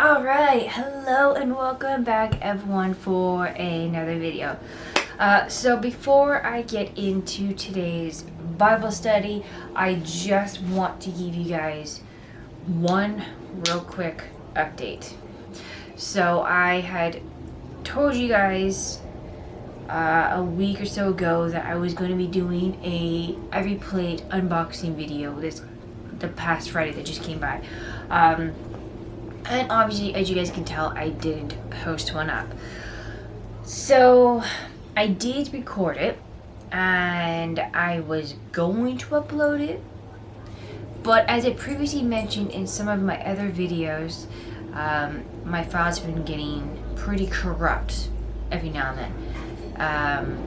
Alright, hello and welcome back everyone for another video. So before I get into today's Bible study, I just want to give you guys one real quick update. So I had told you guys a week or so ago that I was going to be doing a Every Plate unboxing video the past Friday that just came by. And obviously, as you guys can tell, I didn't post one up. So I did record it and I was going to upload it, but as I previously mentioned in some of my other videos, my files have been getting pretty corrupt every now and then.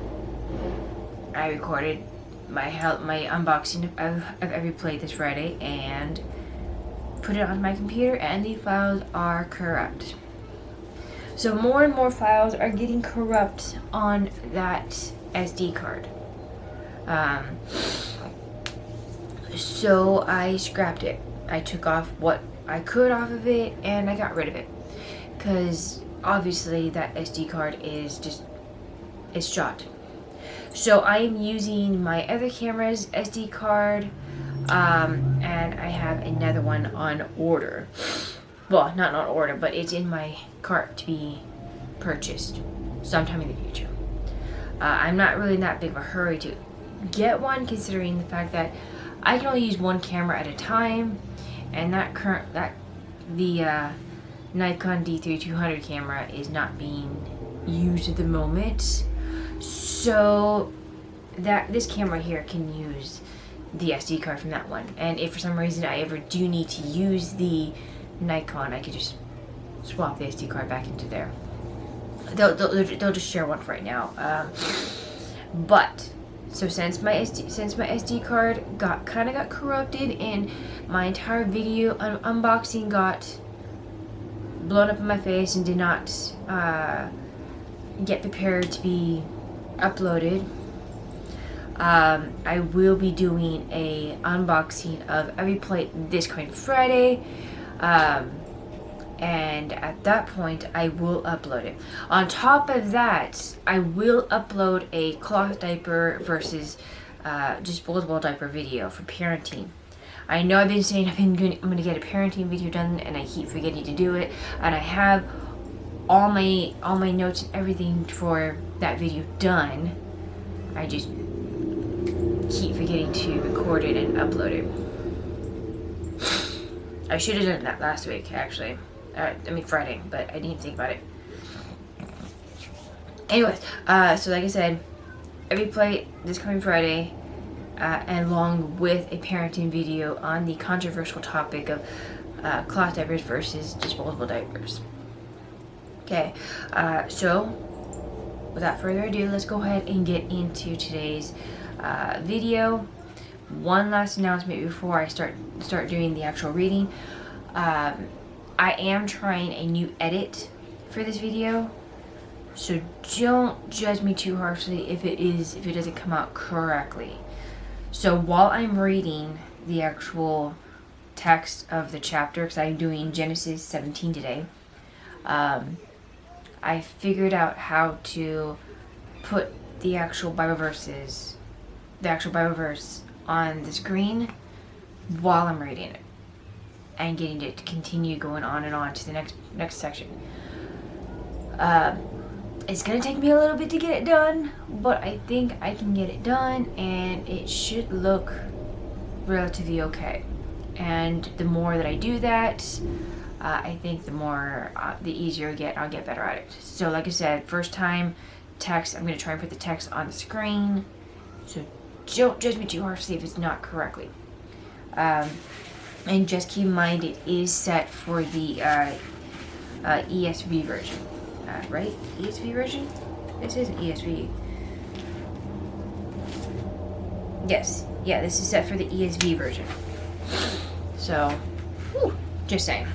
I recorded my unboxing of Every Plate this Friday and put it on my computer, and the files are corrupt. So more and more files are getting corrupt on that SD card. So I scrapped it. I took off what I could off of it and I got rid of it, because obviously that SD card it's shot. So I am using my other camera's SD card, and I have another one on order. Well, not on order, but it's in my cart to be purchased sometime in the future. I'm not really in that big of a hurry to get one, considering the fact that I can only use one camera at a time, and the Nikon D3200 camera is not being used at the moment. So this camera here can use the SD card from that one, and if for some reason I ever do need to use the Nikon, I could just swap the SD card back into there. They'll just share one for right now. But so since my SD card got corrupted and my entire video unboxing got blown up in my face and did not get prepared to be uploaded, I will be doing a unboxing of Every Plate this coming Friday, and at that point I will upload it. On top of that, I will upload a cloth diaper versus disposable diaper video for parenting. I know I've been saying I'm going to get a parenting video done, and I keep forgetting to do it, and I have all my notes and everything for that video done. I just keep forgetting to record it and upload it. I should have done that last week, actually. Friday, but I didn't think about it. Anyways, so like I said, Every Plate this coming Friday, and along with a parenting video on the controversial topic of cloth diapers versus disposable diapers. Okay, so without further ado, let's go ahead and get into today's video. One last announcement before I start doing the actual reading. I am trying a new edit for this video, so don't judge me too harshly if it doesn't come out correctly. So while I'm reading the actual text of the chapter, because I'm doing Genesis 17 today, I figured out how to put the actual Bible verse on the screen while I'm reading it, and getting it to continue going on and on to the next section. It's gonna take me a little bit to get it done, but I think I can get it done, and it should look relatively okay. And the more that I do that, I think the easier I'll get better at it. So like I said, first time text, I'm gonna try and put the text on the screen, so don't judge me too harshly if it's not correctly. And just keep in mind, it is set for the ESV version, right? ESV version? This is ESV. Yes, yeah, this is set for the ESV version. So, just saying.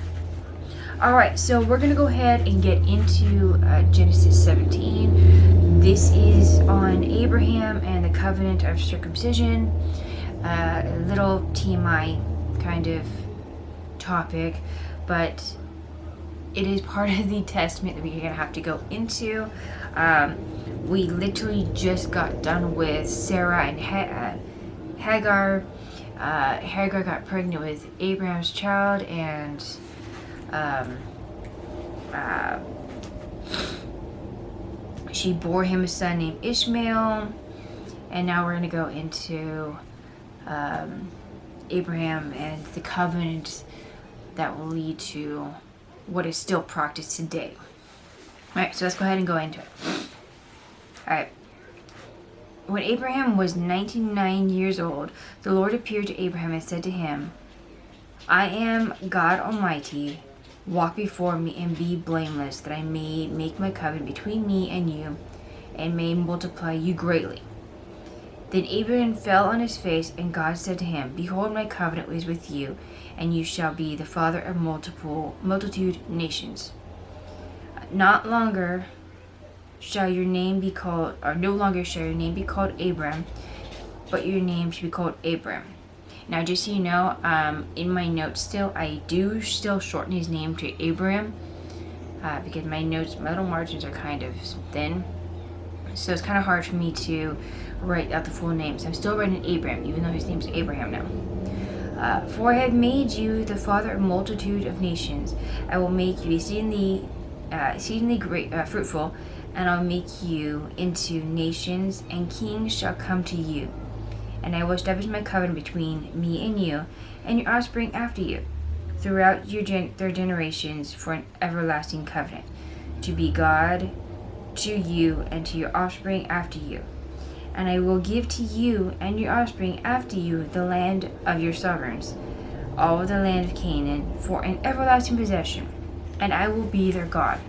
Alright, so we're going to go ahead and get into Genesis 17. This is on Abraham and the covenant of circumcision. A little TMI kind of topic, but it is part of the testament that we're going to have to go into. We literally just got done with Sarah and Hagar. Hagar got pregnant with Abraham's child, and she bore him a son named Ishmael. And now we're going to go into Abraham and the covenant that will lead to what is still practiced today. Alright, so let's go ahead and go into it. Alright. When Abraham was 99 years old, the Lord appeared to Abraham and said to him, I am God Almighty. Walk before me and be blameless, that I may make my covenant between me and you, and may multiply you greatly. Then Abraham fell on his face, and God said to him, Behold, my covenant is with you, and you shall be the father of multitude nations. No longer shall your name be called Abram, but your name should be called Abram. Now, just so you know, in my notes still, I do still shorten his name to Abraham, because my little margins are kind of thin. So it's kind of hard for me to write out the full name. So I'm still writing Abraham, even though his name's Abraham now. For I have made you the father of a multitude of nations. I will make you exceedingly great, fruitful, and I'll make you into nations, and kings shall come to you. And I will establish my covenant between me and you, and your offspring after you, throughout their generations, for an everlasting covenant, to be God to you and to your offspring after you. And I will give to you and your offspring after you the land of your sovereigns, all of the land of Canaan, for an everlasting possession, and I will be their God.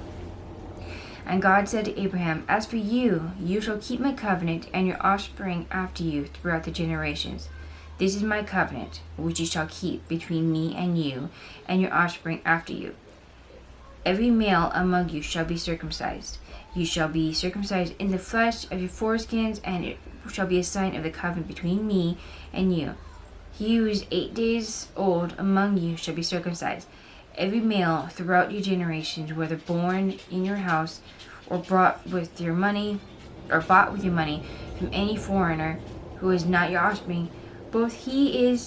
And God said to Abraham, As for you, you shall keep my covenant and your offspring after you throughout the generations. This is my covenant, which you shall keep between me and you and your offspring after you. Every male among you shall be circumcised. You shall be circumcised in the flesh of your foreskins, and it shall be a sign of the covenant between me and you. He who is 8 days old among you shall be circumcised. Every male throughout your generations, whether born in your house or bought with your money from any foreigner who is not your offspring, both he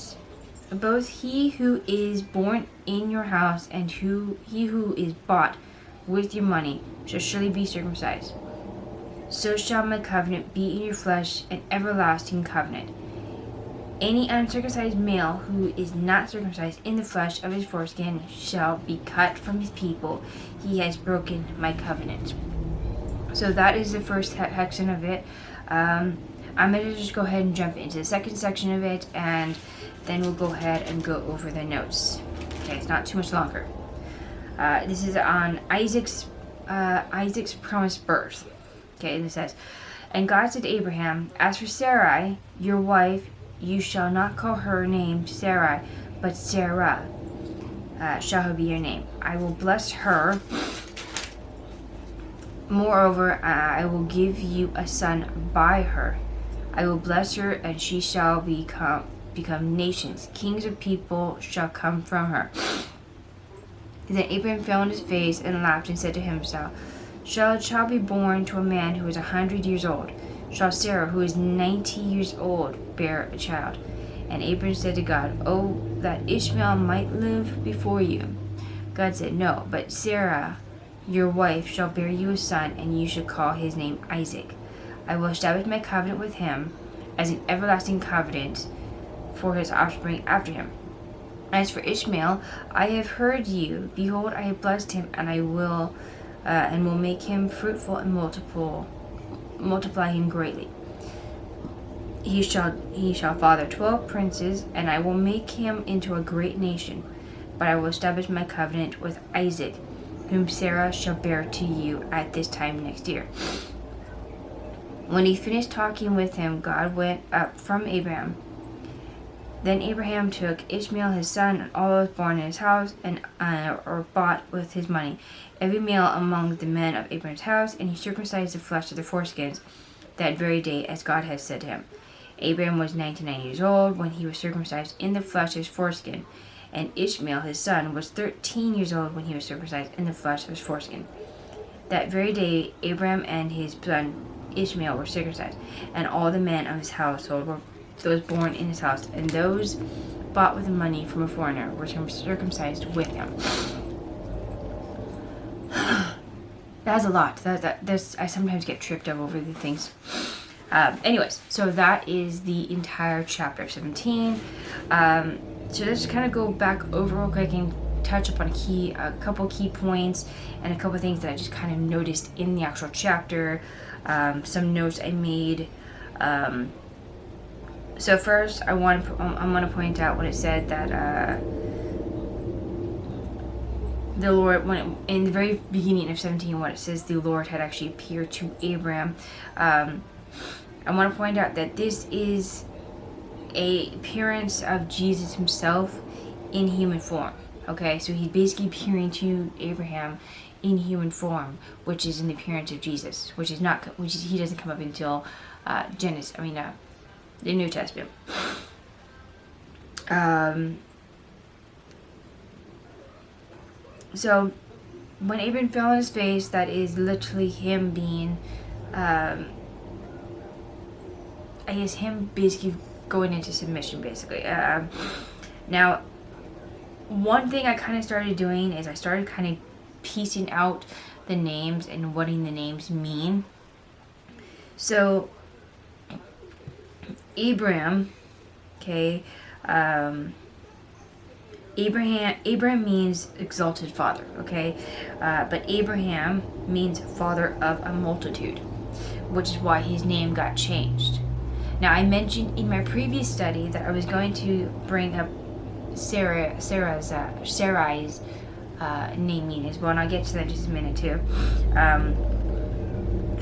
who is born in your house and he who is bought with your money shall surely be circumcised. So shall my covenant be in your flesh, an everlasting covenant. Any uncircumcised male who is not circumcised in the flesh of his foreskin shall be cut from his people. He has broken my covenant. So that is the first section of it. I'm going to just go ahead and jump into the second section of it, and then we'll go ahead and go over the notes. Okay, it's not too much longer. This is on Isaac's promised birth. Okay, and it says, And God said to Abraham, As for Sarai, your wife, you shall not call her name Sarai, but Sarah shall be your name. I will bless her. Moreover, I will give you a son by her. I will bless her, and she shall become nations. Kings of people shall come from her. Then Abraham fell on his face and laughed and said to himself, Shall a child be born to a man who is 100 years old? Shall Sarah, who is 90 years old, bear a child? And Abraham said to God, Oh, that Ishmael might live before you. God said, No, but Sarah, your wife, shall bear you a son, and you shall call his name Isaac. I will establish my covenant with him as an everlasting covenant for his offspring after him. As for Ishmael, I have heard you. Behold, I have blessed him, and I will make him fruitful and multiply him greatly. He shall father 12 princes, and I will make him into a great nation. But I will establish my covenant with Isaac, whom Sarah shall bear to you at this time next year. When he finished talking with him, God went up from Abraham. Then Abraham took Ishmael his son, and all that was born in his house, and or bought with his money, every male among the men of Abraham's house, and he circumcised the flesh of their foreskins that very day, as God had said to him. Abraham was 99 years old when he was circumcised in the flesh of his foreskin, and Ishmael, his son, was 13 years old when he was circumcised in the flesh of his foreskin. That very day, Abraham and his son Ishmael were circumcised, and all the men of his household were those born in his house, and those bought with money from a foreigner were circumcised with him. That's a lot. I sometimes get tripped up over the things. Anyways, so that is the entire chapter 17. So let's kind of go back over real quick and touch up on a couple key points and a couple things that I just kind of noticed in the actual chapter. Some notes I made. So first, I'm going to point out when it said that the Lord, in the very beginning of 17, when it says the Lord had actually appeared to Abraham, I want to point out that this is a appearance of Jesus himself in human form. Okay, so he's basically appearing to Abraham in human form, which is in the appearance of Jesus, he doesn't come up until the New Testament. So when Abraham fell on his face, that is literally him being, him basically going into submission, basically. Now, one thing I kind of started doing is I started kind of piecing out the names and what the names mean. So, Abraham, okay, Abraham means exalted father, okay, but Abraham means father of a multitude, which is why his name got changed. Now, I mentioned in my previous study that I was going to bring up Sarai's naming as well, and I'll get to that in just a minute too.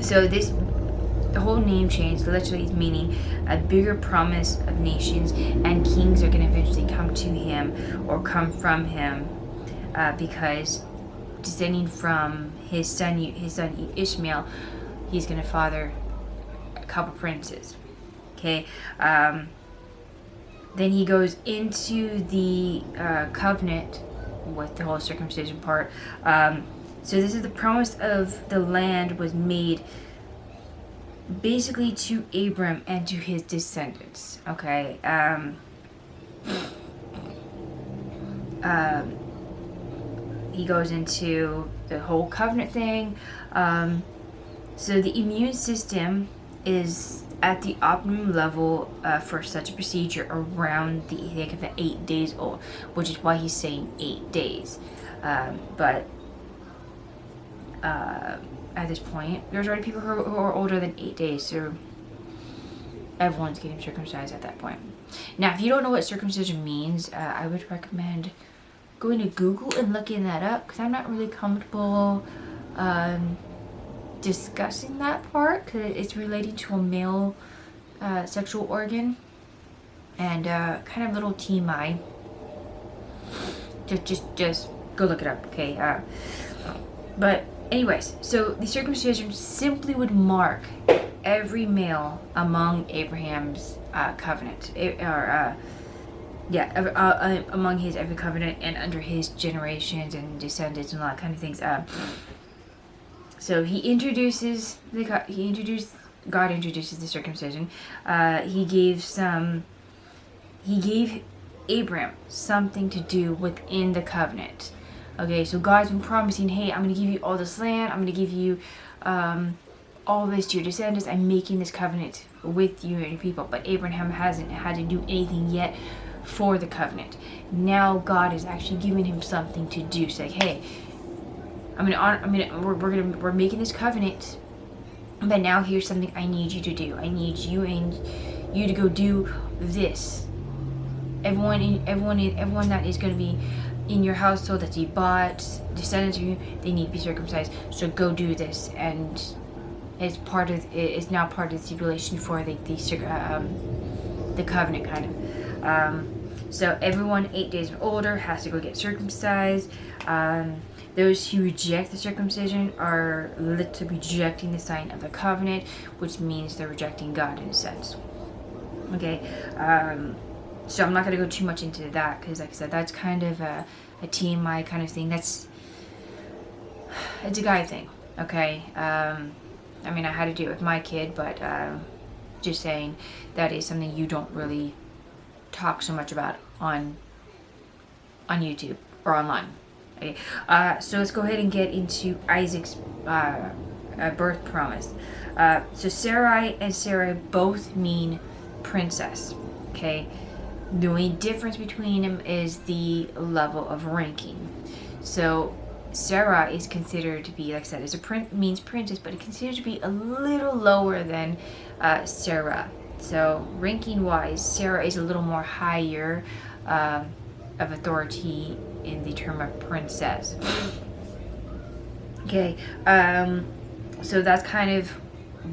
So the whole name change literally is meaning a bigger promise of nations, and kings are going to eventually come to him or come from him, because descending from his son Ishmael, he's going to father a couple princes. Okay. Then he goes into the covenant with the whole circumcision part. So this is the promise of the land was made basically to Abram and to his descendants. Okay. He goes into the whole covenant thing. So the immune system is at the optimum level for such a procedure around the 8 days old, which is why he's saying 8 days. But at this point, there's already people who are older than 8 days, so everyone's getting circumcised at that point. Now, if you don't know what circumcision means, I would recommend going to Google and looking that up, because I'm not really comfortable discussing that part, because it's related to a male sexual organ, and kind of little TMI. Just go look it up, okay? But anyways, so the circumcision simply would mark every male among Abraham's covenant, among his every covenant and under his generations and descendants and all that kind of things. So God introduces the circumcision. He gave Abraham something to do within the covenant. Okay, so God's been promising, hey, I'm going to give you all this land. I'm going to give you all this to your descendants. I'm making this covenant with you and your people. But Abraham hasn't had to do anything yet for the covenant. Now God is actually giving him something to do. Say, hey, we're making this covenant, but now here's something I need you to do. I need you to go do this. Everyone that is going to be in your household that you bought, descendants of you, they need to be circumcised. So go do this, and it's now part of the stipulation for the covenant kind of. So everyone 8 days or older has to go get circumcised. Those who reject the circumcision are literally rejecting the sign of the covenant, which means they're rejecting God in a sense. Okay. So I'm not going to go too much into that because, like I said, that's kind of a TMI kind of thing. It's a guy thing, okay? I mean, I had to do it with my kid, but just saying that is something you don't really talk so much about on YouTube or online. Okay? So let's go ahead and get into Isaac's birth promise. So Sarai and Sarah both mean princess, okay? The only difference between them is the level of ranking. So Sarah is considered to be, like I said, means princess, but it's considered to be a little lower than Sarah. So ranking wise, Sarah is a little more higher of authority in the term of princess. Okay, so that's kind of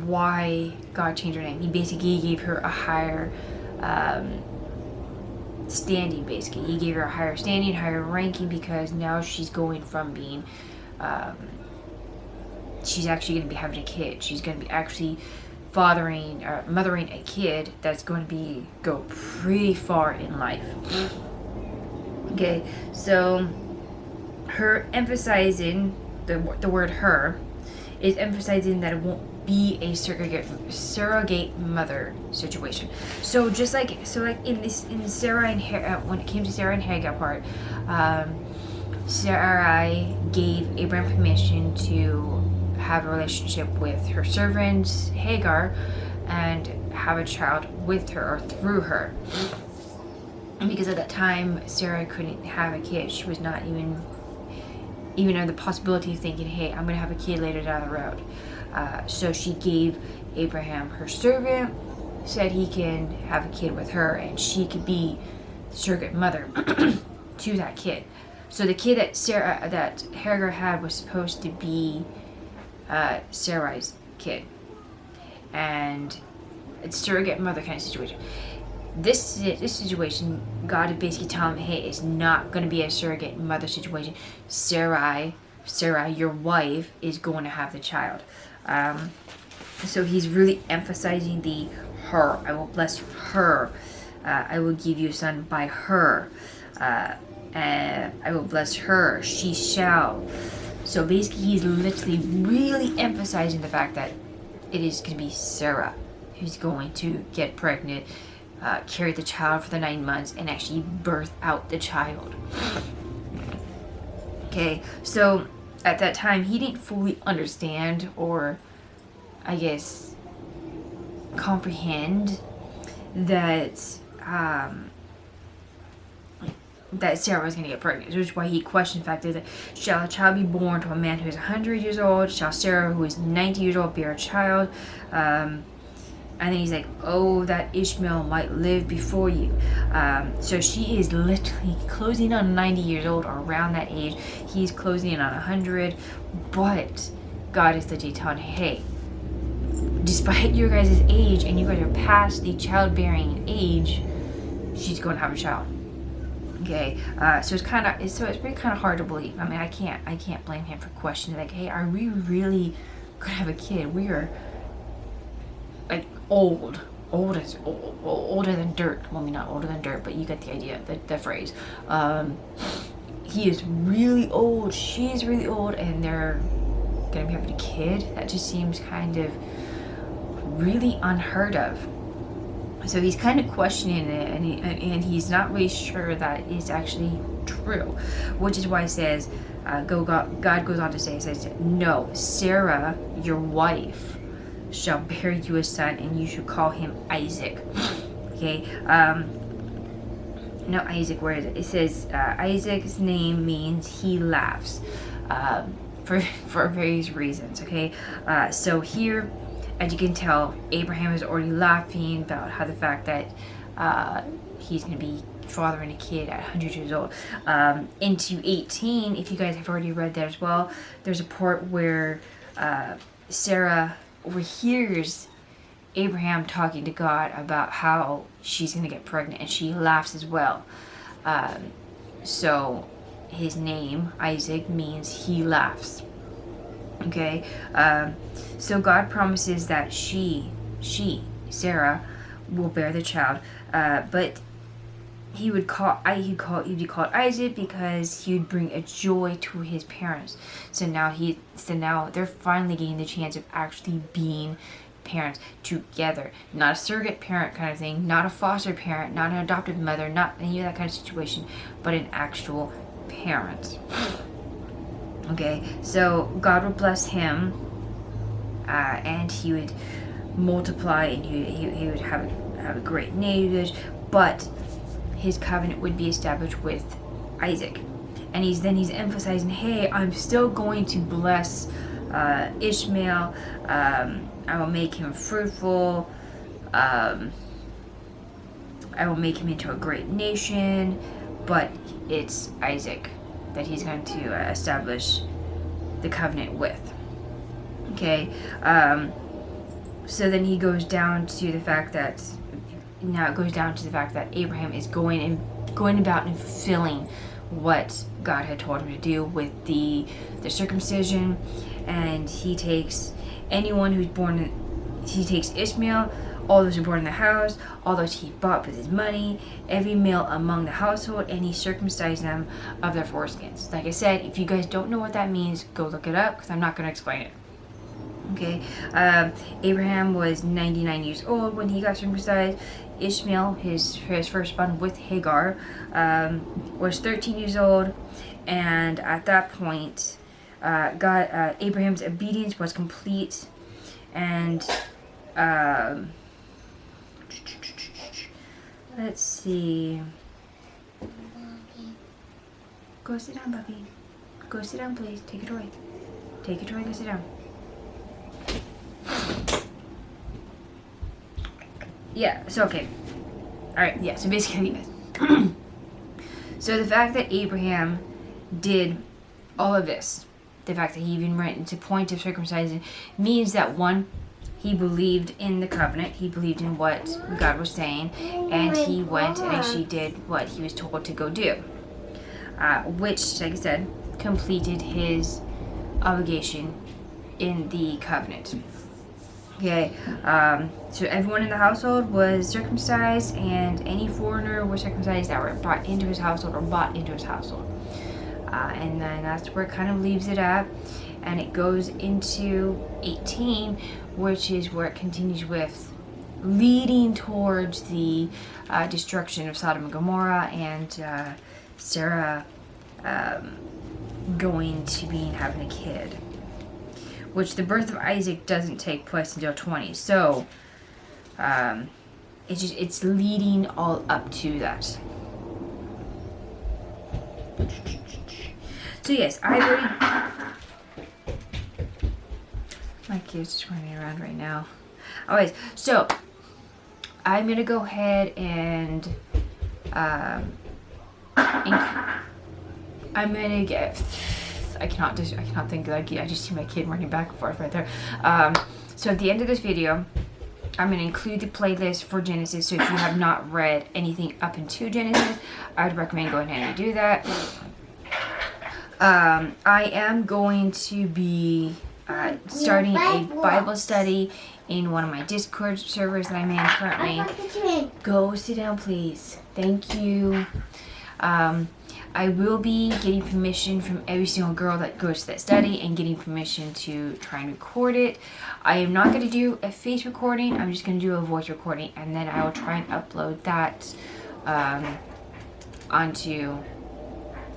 why God changed her name. He basically gave her a higher standing. Basically, he gave her a higher standing, higher ranking, because now she's going from being she's actually going to be having a kid. She's going to be actually mothering a kid that's going to go pretty far in life. Okay, so her emphasizing the word her is emphasizing that it won't be a surrogate mother situation. So in Sarah and when it came to Sarah and Hagar part, Sarai gave Abraham permission to have a relationship with her servant Hagar and have a child with her or through her. Because at that time Sarah couldn't have a kid. She was not even on the possibility of thinking, hey, I'm going to have a kid later down the road. So she gave Abraham her servant, said he can have a kid with her, and she could be the surrogate mother to that kid. So the kid that Hagar had was supposed to be Sarai's kid, and it's surrogate mother kind of situation. This situation, God is basically telling him, hey, it's not going to be a surrogate mother situation. Sarah, your wife, is going to have the child. So he's really emphasizing the her. I will bless her. I will give you a son by her. I will bless her. She shall. So basically, he's literally really emphasizing the fact that it is going to be Sarah who's going to get pregnant, carry the child for the 9 months, and actually birth out the child. Okay, so at that time, he didn't fully understand, or I guess comprehend, that Sarah was going to get pregnant, which is why he questioned the fact that, shall a child be born to a man who is 100 years old? Shall Sarah, who is 90 years old, bear a child? And then he's like, oh, that Ishmael might live before you. So she is literally closing on 90 years old, or around that age. He's closing in on 100. But God is literally telling, hey, despite your guys' age, and you guys are past the childbearing age, she's going to have a child. Okay, so it's really kind of hard to believe. I mean, I can't blame him for questioning, like, hey, are we really gonna have a kid? We are like older than dirt. Well, I mean, not older than dirt, but you get the idea, the phrase. He is really old, she's really old, and they're gonna be having a kid. That just seems kind of really unheard of. So he's kind of questioning it, and he's not really sure that is actually true, which is why it says, God goes on to say, it says, no, Sarah, your wife, shall bear you a son, and you should call him Isaac. Okay, no, Isaac, where is it? It says, Isaac's name means he laughs, for various reasons, okay? So here, as you can tell, Abraham is already laughing about how the fact that he's going to be fathering a kid at 100 years old. Into 18, if you guys have already read that as well, there's a part where Sarah overhears Abraham talking to God about how she's going to get pregnant, and she laughs as well. So his name, Isaac, means he laughs. Okay, so God promises that she, Sarah, will bear the child, but he'd be called Isaac because he would bring a joy to his parents. So now they're finally getting the chance of actually being parents together, not a surrogate parent kind of thing, not a foster parent, not an adoptive mother, not any of that kind of situation, but an actual parent. Okay, so God would bless him, and he would multiply, and he would have a great nation, but his covenant would be established with Isaac. And he's emphasizing, hey, I'm still going to bless Ishmael. I will make him fruitful. I will make him into a great nation. But it's Isaac that he's going to establish the covenant with. Okay. So then he goes down to the fact that Abraham is going about and fulfilling what God had told him to do with the circumcision, and he takes anyone who's born. He takes Ishmael, all those who are born in the house, all those he bought with his money, every male among the household, and he circumcised them of their foreskins. Like I said, if you guys don't know what that means, go look it up because I'm not going to explain it. Okay, Abraham was 99 years old when he got circumcised. Ishmael, his firstborn with Hagar, was 13 years old, and at that point, Abraham's obedience was complete, and let's see. Go sit down, puppy. Go sit down, please. Take a toy. Take a toy and go sit down. Yeah, so okay. Alright, yeah, so basically, so the fact that Abraham did all of this, the fact that he even went into point of circumcising, means that one, he believed in the covenant, he believed in what God was saying, and he went and actually did what he was told to go do. Which, like I said, completed his obligation in the covenant. Okay, so everyone in the household was circumcised, and any foreigner was circumcised that were brought into his household or bought into his household. And then that's where it kind of leaves it at, and it goes into 18, which is where it continues with leading towards the destruction of Sodom and Gomorrah, and Sarah going to having a kid. Which the birth of Isaac doesn't take place until 20. So, it's leading all up to that. So yes, I've already... My kid's just running around right now. Anyways, so, I'm going to go ahead and, I'm going to get... I cannot think, like, I just see my kid running back and forth right there. So at the end of this video, I'm going to include the playlist for Genesis. So if you have not read anything up into Genesis, I would recommend going ahead and do that. I am going to be starting a Bible study in one of my Discord servers that I'm in currently. Go sit down, please. Thank you. I will be getting permission from every single girl that goes to that study and getting permission to try and record it. I am not going to do a face recording. I'm just going to do a voice recording, and then I will try and upload that onto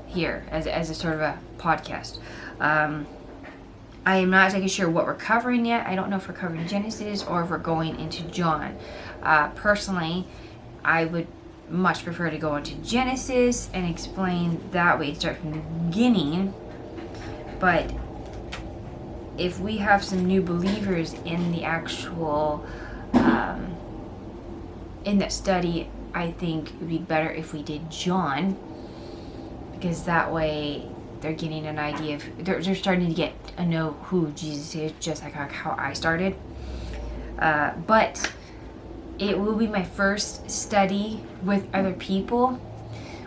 here as a sort of a podcast. I am not exactly sure what we're covering yet. I don't know if we're covering Genesis or if we're going into John. Personally, I would much prefer to go into Genesis and explain that way, start from the beginning. But if we have some new believers in the actual in that study, I think it would be better if we did John, because that way they're getting an idea of, they're starting to get to know who Jesus is, just like how I started. But it will be my first study with other people,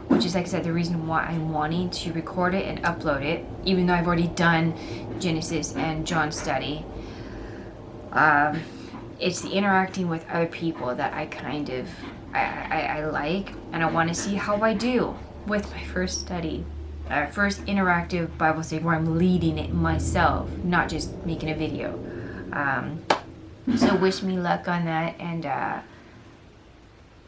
which is, like I said, the reason why I'm wanting to record it and upload it, even though I've already done Genesis and John study. It's the interacting with other people that I I like, and I want to see how I do with my first first interactive Bible study where I'm leading it myself, not just making a video. So wish me luck on that, and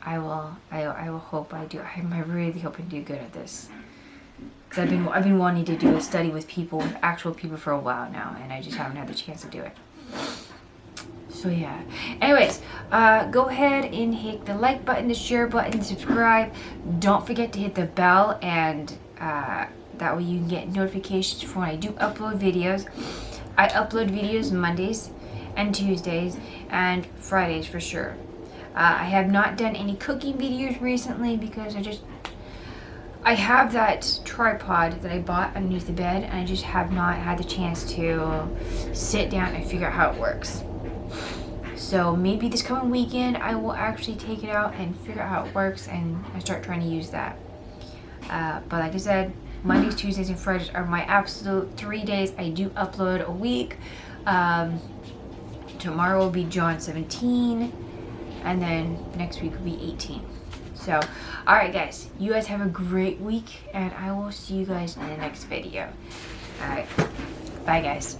I will hope I do. I'm really hoping to do good at this, because I've been wanting to do a study with people, with actual people, for a while now, and I just haven't had the chance to do it. So yeah. Anyways, go ahead and hit the like button, the share button, subscribe. Don't forget to hit the bell, and that way you can get notifications for when I do upload videos. I upload videos Mondays and Tuesdays and Fridays for sure. I have not done any cooking videos recently because I have that tripod that I bought underneath the bed, and I just have not had the chance to sit down and figure out how it works. So maybe this coming weekend I will actually take it out and figure out how it works and start trying to use that. But like I said, Mondays, Tuesdays, and Fridays are my absolute 3 days I do upload a week. Tomorrow will be John 17, and then next week will be 18. So, alright guys, you guys have a great week, and I will see you guys in the next video. Alright, bye guys.